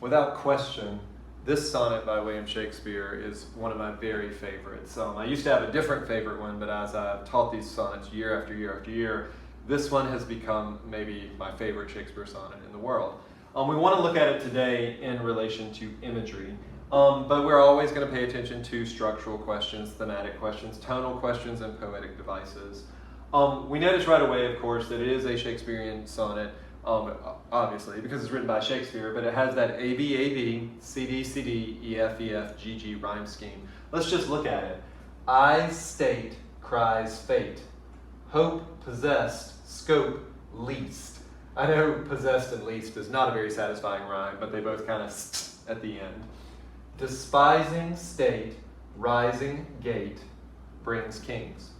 Without question, this sonnet by William Shakespeare is one of my very favorites. I used to have a different favorite one, but as I've taught these sonnets year after year after year, this one has become maybe my favorite Shakespeare sonnet in the world. We want to look at it today in relation to imagery, but we're always going to pay attention to structural questions, thematic questions, tonal questions, and poetic devices. We notice right away, of course, that it is a Shakespearean sonnet, obviously, because it's written by Shakespeare, but it has that A-B-A-B, C-D-C-D, E-F-E-F, G-G rhyme scheme. Let's just look at it. I state, cries fate. Hope, possessed, scope, least. I know possessed and least is not a very satisfying rhyme, but they both kind of at the end. Despising state, rising gate, brings kings.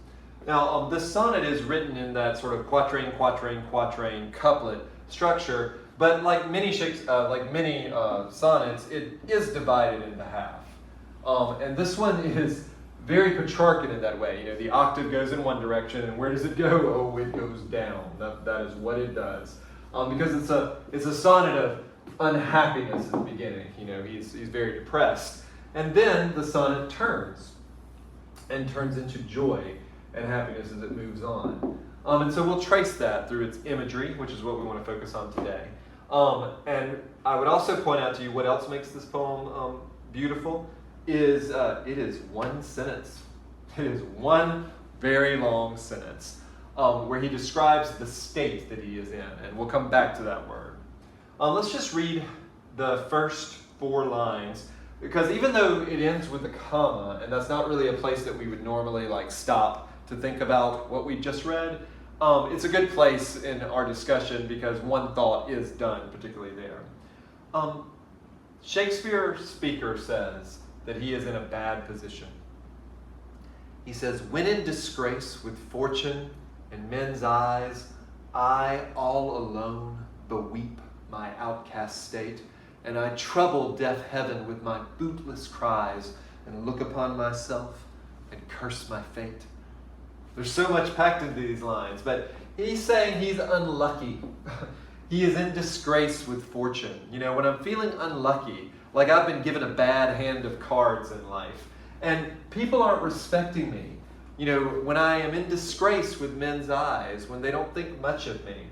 Now, this sonnet is written in that sort of quatrain, quatrain, quatrain couplet structure, but like many sonnets, it is divided into half. And this one is very Petrarchan in that way. You know, the octave goes in one direction, and where does it go? Oh, it goes down. That is what it does. Because it's a sonnet of unhappiness at the beginning. You know, he's very depressed, and then the sonnet turns into joy and happiness as it moves on. And so we'll trace that through its imagery, which is what we want to focus on today. And I would also point out to you what else makes this poem beautiful is it is one sentence. It is one very long sentence where he describes the state that he is in, and we'll come back to that word. Let's just read the first 4 lines, because even though it ends with a comma, and that's not really a place that we would normally stop to think about what we just read, it's a good place in our discussion because one thought is done particularly there. Shakespeare speaker says that he is in a bad position. He says, when in disgrace with fortune and men's eyes, I all alone beweep my outcast state, and I trouble deaf heaven with my bootless cries, and look upon myself and curse my fate. There's so much packed into these lines, but he's saying he's unlucky. He is in disgrace with fortune. You know, when I'm feeling unlucky, like I've been given a bad hand of cards in life, and people aren't respecting me. You know, when I am in disgrace with men's eyes, when they don't think much of me.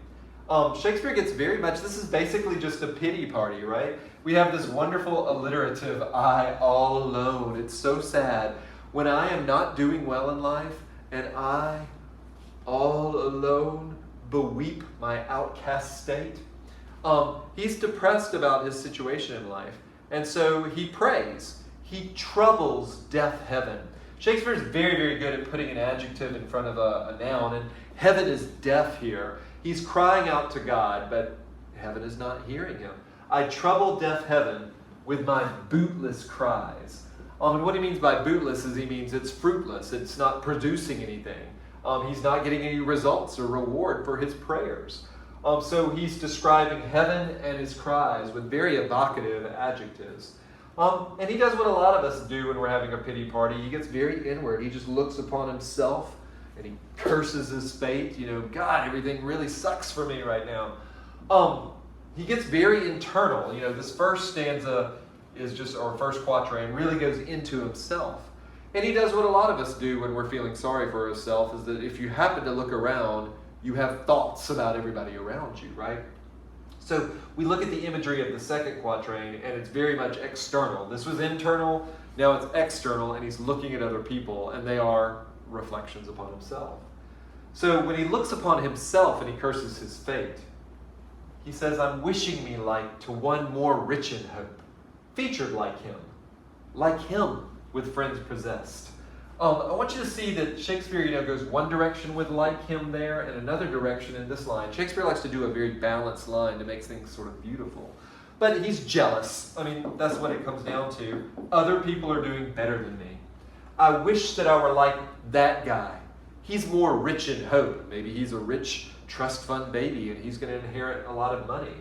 Shakespeare gets very much, this is basically just a pity party, right? We have this wonderful alliterative, I all alone. It's so sad. When I am not doing well in life, and I all alone beweep my outcast state. He's depressed about his situation in life, and so he prays. He troubles deaf heaven. Shakespeare is very, very good at putting an adjective in front of a noun, and heaven is deaf here. He's crying out to God, but heaven is not hearing him. I trouble deaf heaven with my bootless cries. And what he means by bootless is he means it's fruitless. It's not producing anything. He's not getting any results or reward for his prayers. So he's describing heaven and his cries with very evocative adjectives. And he does what a lot of us do when we're having a pity party. He gets very inward. He just looks upon himself and he curses his fate. You know, God, everything really sucks for me right now. He gets very internal. You know, this first stanza is just, or first quatrain, really goes into himself. And he does what a lot of us do when we're feeling sorry for ourselves, is that if you happen to look around, you have thoughts about everybody around you, right? So we look at the imagery of the second quatrain, and it's very much external. This was internal, now it's external, and he's looking at other people, and they are reflections upon himself. So when he looks upon himself and he curses his fate, he says, I'm wishing me like to one more rich in hope, featured like him, with friends possessed. I want you to see that Shakespeare, goes one direction with like him there and another direction in this line. Shakespeare likes to do a very balanced line to make things sort of beautiful. But he's jealous. I mean, that's what it comes down to. Other people are doing better than me. I wish that I were like that guy. He's more rich in hope. Maybe he's a rich trust fund baby and he's going to inherit a lot of money.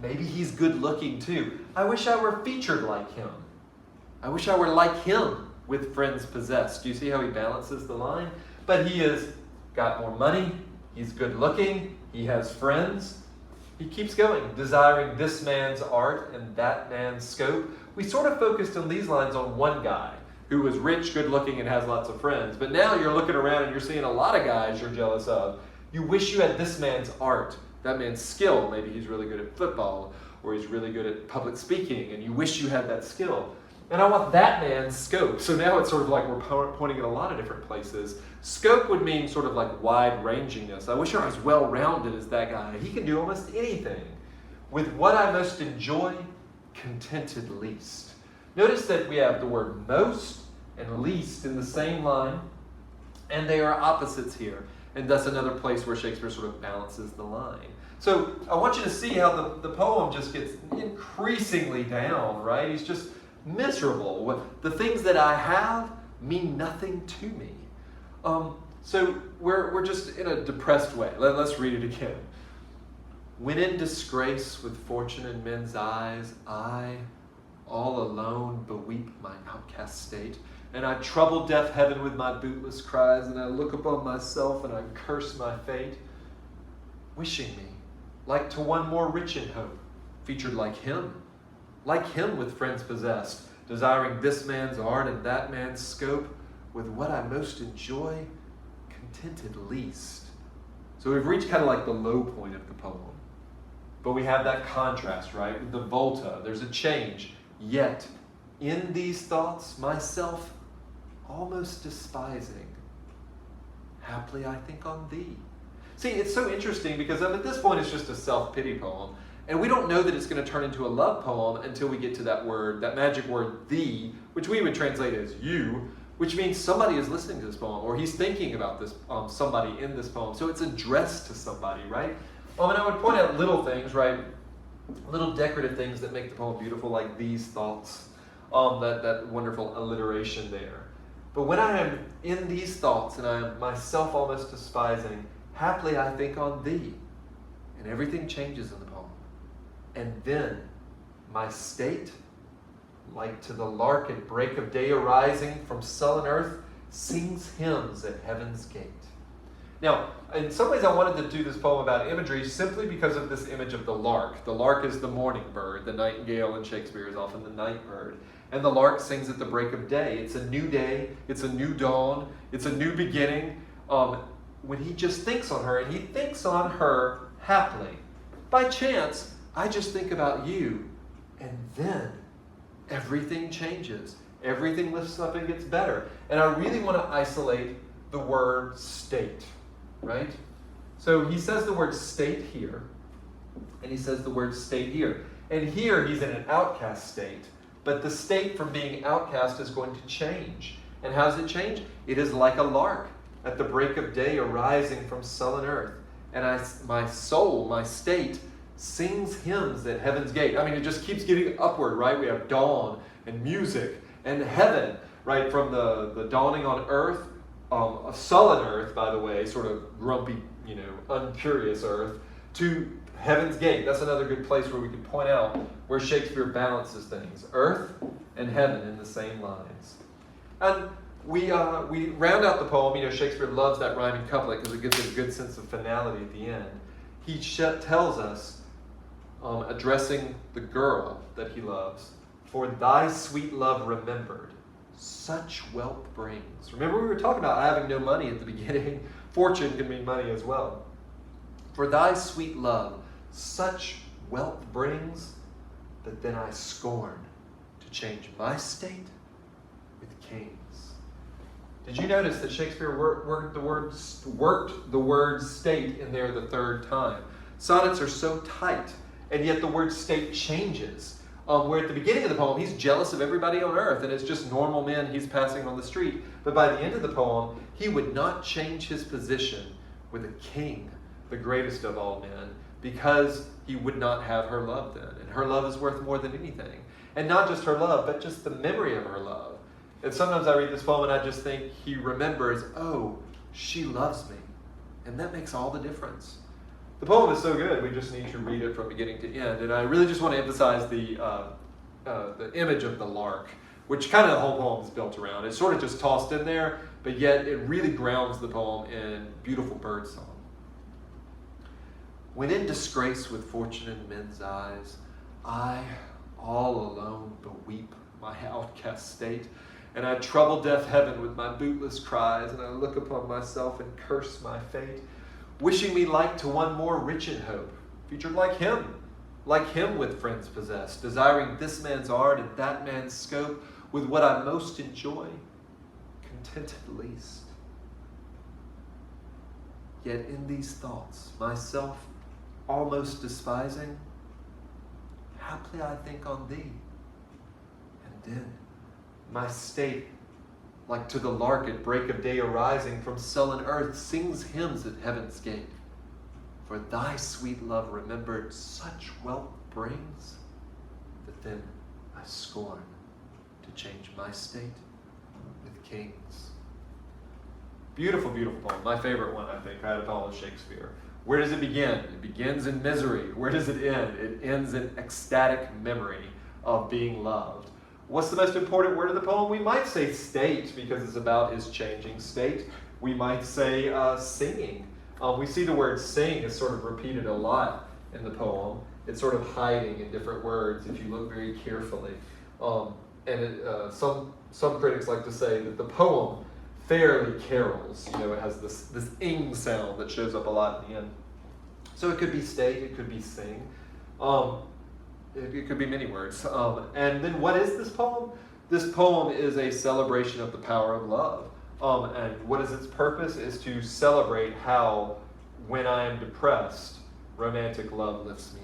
Maybe he's good looking too. I wish I were featured like him. I wish I were like him, with friends possessed. Do you see how he balances the line? But he has got more money, he's good looking, he has friends, He keeps going, desiring this man's art and that man's scope. We sort of focused in these lines on one guy who was rich, good looking, and has lots of friends. But now you're looking around and you're seeing a lot of guys you're jealous of. You wish you had this man's art, that man's skill. Maybe he's really good at football, or he's really good at public speaking, and you wish you had that skill. And I want that man's scope. So now it's sort of like we're pointing at a lot of different places. Scope would mean sort of like wide-rangingness. I wish I was well-rounded as that guy. He can do almost anything. With what I most enjoy, contented least. Notice that we have the word most and least in the same line, and they are opposites here. And that's another place where Shakespeare sort of balances the line. So I want you to see how the poem just gets increasingly down, right? He's just miserable. The things that I have mean nothing to me. So we're just in a depressed way. Let's read it again. When in disgrace with fortune in men's eyes, I, all alone, beweep my outcast state, and I trouble deaf heaven with my bootless cries, and I look upon myself and I curse my fate, wishing me, like to one more rich in hope, featured like him with friends possessed, desiring this man's art and that man's scope, with what I most enjoy, contented least. So we've reached kind of like the low point of the poem. But we have that contrast, right? With the volta, there's a change. Yet, in these thoughts, myself almost despising, haply I think on thee. See, it's so interesting because at this point it's just a self-pity poem. And we don't know that it's going to turn into a love poem until we get to that word, that magic word, thee, which we would translate as you, which means somebody is listening to this poem, or he's thinking about this somebody in this poem. So it's addressed to somebody, right? And I would point out little things, right? Little decorative things that make the poem beautiful, like these thoughts, that wonderful alliteration there. But when I am in these thoughts and I am myself almost despising, haply I think on thee, and everything changes in the poem. And then my state, like to the lark at break of day arising from sullen earth, sings hymns at heaven's gate. Now, in some ways I wanted to do this poem about imagery simply because of this image of the lark. The lark is the morning bird. The nightingale in Shakespeare is often the night bird. And the lark sings at the break of day. It's a new day. It's a new dawn. It's a new beginning. When he just thinks on her, and he thinks on her happily. By chance, I just think about you, and then everything changes. Everything lifts up and gets better. And I really want to isolate the word state, right? So he says the word state here, and he says the word state here. And here he's in an outcast state, but the state from being outcast is going to change. And how does it change? It is like a lark at the break of day arising from sullen earth. And my soul, my state, sings hymns at heaven's gate. I mean, it just keeps getting upward, right? We have dawn and music and heaven, right? From the dawning on earth, a sullen earth, by the way, sort of grumpy, uncurious earth, to heaven's gate. That's another good place where we can point out where Shakespeare balances things. Earth and heaven in the same lines. And we round out the poem. Shakespeare loves that rhyming couplet because it gives it a good sense of finality at the end. He tells us, addressing the girl that he loves, for thy sweet love remembered, such wealth brings. Remember we were talking about having no money at the beginning. Fortune can mean money as well. For thy sweet love, such wealth brings, that then I scorn to change my state with kings. Did you notice that Shakespeare worked the word state in there the third time? Sonnets are so tight, and yet the word state changes. Where at the beginning of the poem, he's jealous of everybody on earth, and it's just normal men he's passing on the street. But by the end of the poem, he would not change his position with a king, the greatest of all men, because he would not have her love then. And her love is worth more than anything. And not just her love, but just the memory of her love. And sometimes I read this poem and I just think he remembers, oh, she loves me. And that makes all the difference. The poem is so good, we just need to read it from beginning to end. And I really just want to emphasize the image of the lark, which kind of the whole poem is built around. It's sort of just tossed in there, but yet it really grounds the poem in beautiful bird song. When in disgrace with fortune in men's eyes, I, all alone, beweep my outcast state, and I trouble deaf heaven with my bootless cries, and I look upon myself and curse my fate, wishing me like to one more rich in hope, featured like him with friends possessed, desiring this man's art and that man's scope, with what I most enjoy, contented least. Yet in these thoughts, myself almost despising, haply I think on thee, and then my state, like to the lark at break of day arising from sullen earth, sings hymns at heaven's gate. For thy sweet love remembered such wealth brings, that then I scorn to change my state with kings. Beautiful, beautiful poem. My favorite one, I think, out of all of Shakespeare. Where does it begin? It begins in misery. Where does it end? It ends in ecstatic memory of being loved. What's the most important word of the poem? We might say state, because it's about his changing state. We might say singing. We see the word sing is sort of repeated a lot in the poem. It's sort of hiding in different words if you look very carefully. Some critics like to say that the poem fairly carols. It has this ing sound that shows up a lot in the end. So it could be state, it could be sing. It could be many words. And then what is this poem? This poem is a celebration of the power of love. And what is its purpose? Is to celebrate how, when I am depressed, romantic love lifts me